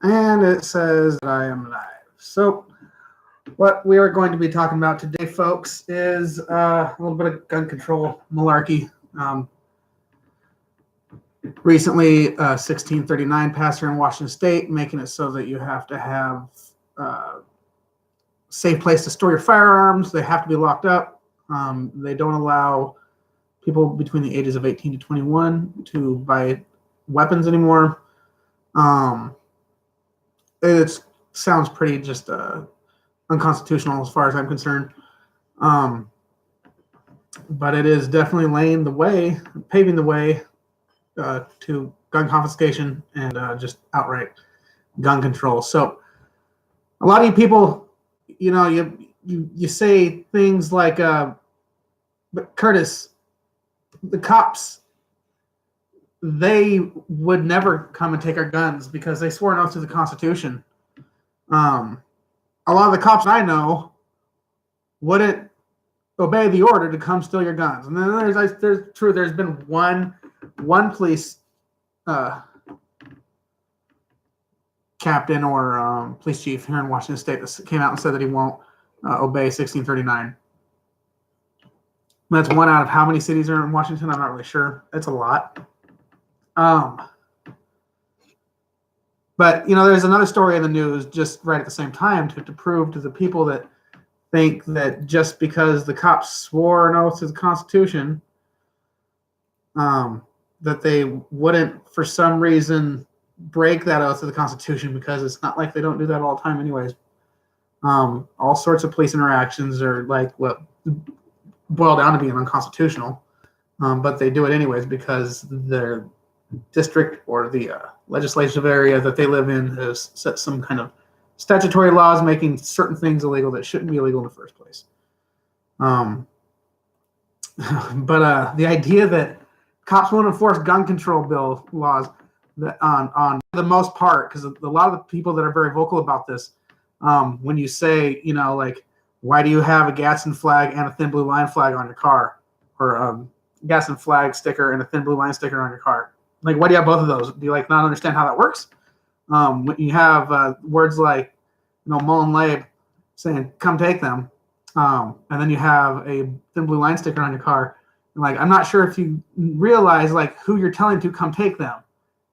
And it says that I am live. So, what we are going to be talking about today, folks, is a little bit of gun control malarkey. Recently, 1639 passed here in Washington State, making it so that you have to have a safe place to store your firearms. They have to be locked up. They don't allow people between the ages of 18 to 21 to buy weapons anymore. It sounds pretty just unconstitutional as far as I'm concerned. But it is definitely paving the way to gun confiscation and just outright gun control. So a lot of you people, you say things like, but Curtis, the cops, they would never come and take our guns because they swore an oath to the Constitution. A lot of the cops I know wouldn't obey the order to come steal your guns. And then there's been one police captain or police chief here in Washington State that came out and said that he won't obey 1639. That's one out of how many cities are in Washington? I'm not really sure. It's a lot. But, there's another story in the news just right at the same time to prove to the people that think that just because the cops swore an oath to the Constitution, that they wouldn't, for some reason, break that oath to the Constitution, because it's not like they don't do that all the time anyways. All sorts of police interactions are like what boil down to being unconstitutional, but they do it anyways because their district or the legislative area that they live in has set some kind of statutory laws making certain things illegal that shouldn't be illegal in the first place. But the idea that cops won't enforce gun control bill laws that on the most part, because a lot of the people that are very vocal about this, when you say, like, why do you have a Gadsden flag and a thin blue line flag on your car, or Gadsden flag sticker and a thin blue line sticker on your car? Like, why do you have both of those? Do you not understand how that works? When you have words like, Mullen Labe saying, come take them, and then you have a thin blue line sticker on your car, and I'm not sure if you realize who you're telling to come take them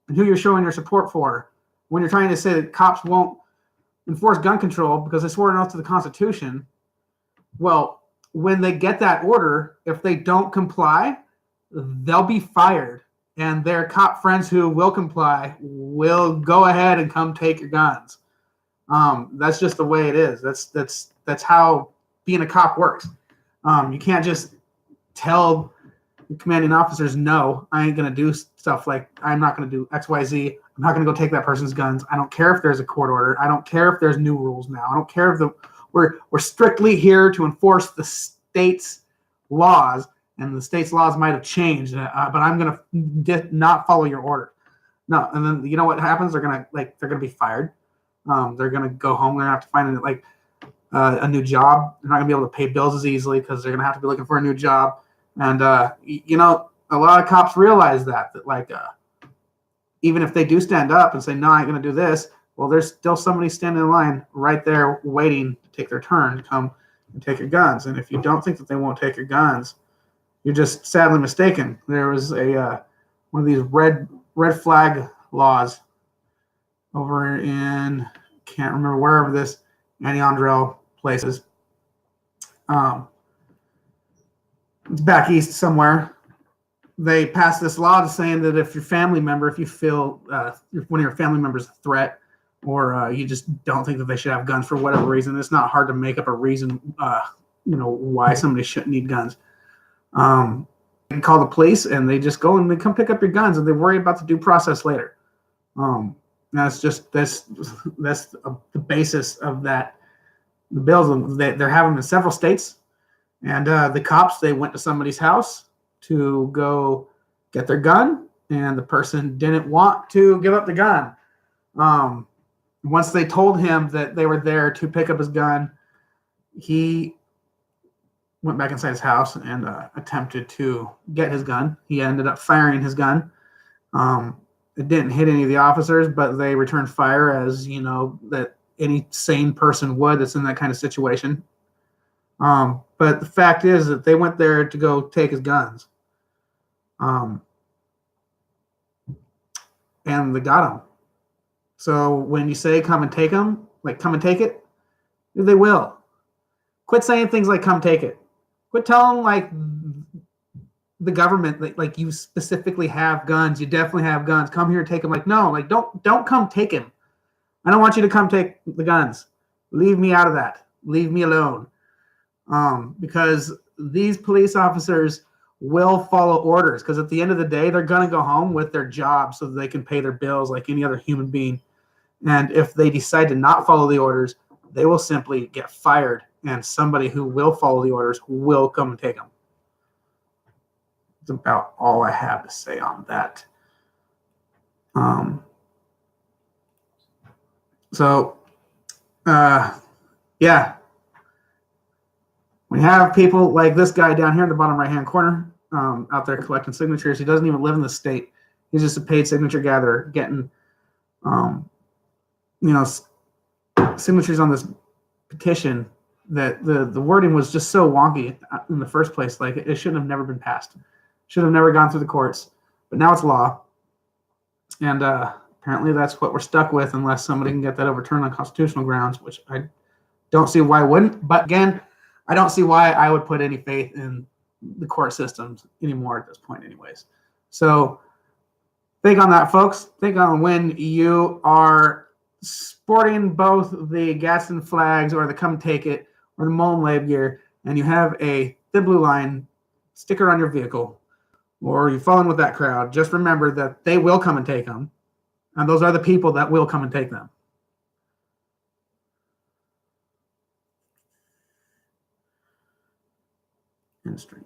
and who you're showing your support for when you're trying to say that cops won't enforce gun control because they swore an oath to the Constitution. Well, when they get that order, if they don't comply, they'll be fired. And their cop friends who will comply will go ahead and come take your guns. That's just the way it is. That's how being a cop works. You can't just tell your commanding officers, no, I ain't going to do stuff like I'm not going to do X, Y, Z. I'm not going to go take that person's guns. I don't care if there's a court order. I don't care if there's new rules now. I don't care if we're strictly here to enforce the state's laws. And the state's laws might have changed, but I'm going to not follow your order. No, and then you know what happens? They're going to be fired. They're going to go home. They're going to have to find a new job. They're not going to be able to pay bills as easily because they're going to have to be looking for a new job. And a lot of cops realize that even if they do stand up and say, no, I ain't going to do this, well, there's still somebody standing in line right there waiting to take their turn to come and take your guns. And if you don't think that they won't take your guns, you're just sadly mistaken. There was one of these red flag laws over in, can't remember wherever this Annie Andrell places. It's back east somewhere. They passed this law saying that if you feel one of your family members is a threat, or you just don't think that they should have guns for whatever reason, it's not hard to make up a reason, why somebody shouldn't need guns. You can call the police and they just go and they come pick up your guns and they worry about the due process later. That's the basis of that. The bills, they're having them in several states, and the cops, they went to somebody's house to go get their gun, and the person didn't want to give up the gun. Once they told him that they were there to pick up his gun, he went back inside his house and attempted to get his gun. He ended up firing his gun. It didn't hit any of the officers, but they returned fire, as you know that any sane person would that's in that kind of situation. But the fact is that they went there to go take his guns. And they got him. So when you say come and take them, like come and take it, they will. Quit saying things like come take it. Quit telling like the government like you specifically have guns. You definitely have guns. Come here and take them. Like no, like don't come take him. I don't want you to come take the guns. Leave me out of that. Leave me alone. Because these police officers will follow orders, because at the end of the day, they're going to go home with their job so that they can pay their bills like any other human being. And if they decide to not follow the orders, they will simply get fired, and somebody who will follow the orders will come and take them. That's about all I have to say on that. Yeah. We have people like this guy down here in the bottom right-hand corner out there collecting signatures. He doesn't even live in the state. He's just a paid signature gatherer getting, signatures on this petition that the wording was just so wonky in the first place. Like it should have never been passed. Should have never gone through the courts. But now it's law. And apparently that's what we're stuck with unless somebody can get that overturned on constitutional grounds, which I don't see why I wouldn't. But again, I don't see why I would put any faith in the court systems anymore at this point anyways. So think on that, folks. Think on when you are sporting both the Gadsden flags or the Come Take It or the Molenbeek gear, and you have a Thin Blue Line sticker on your vehicle, or you're following with that crowd, just remember that they will come and take them. And those are the people that will come and take them. Stream.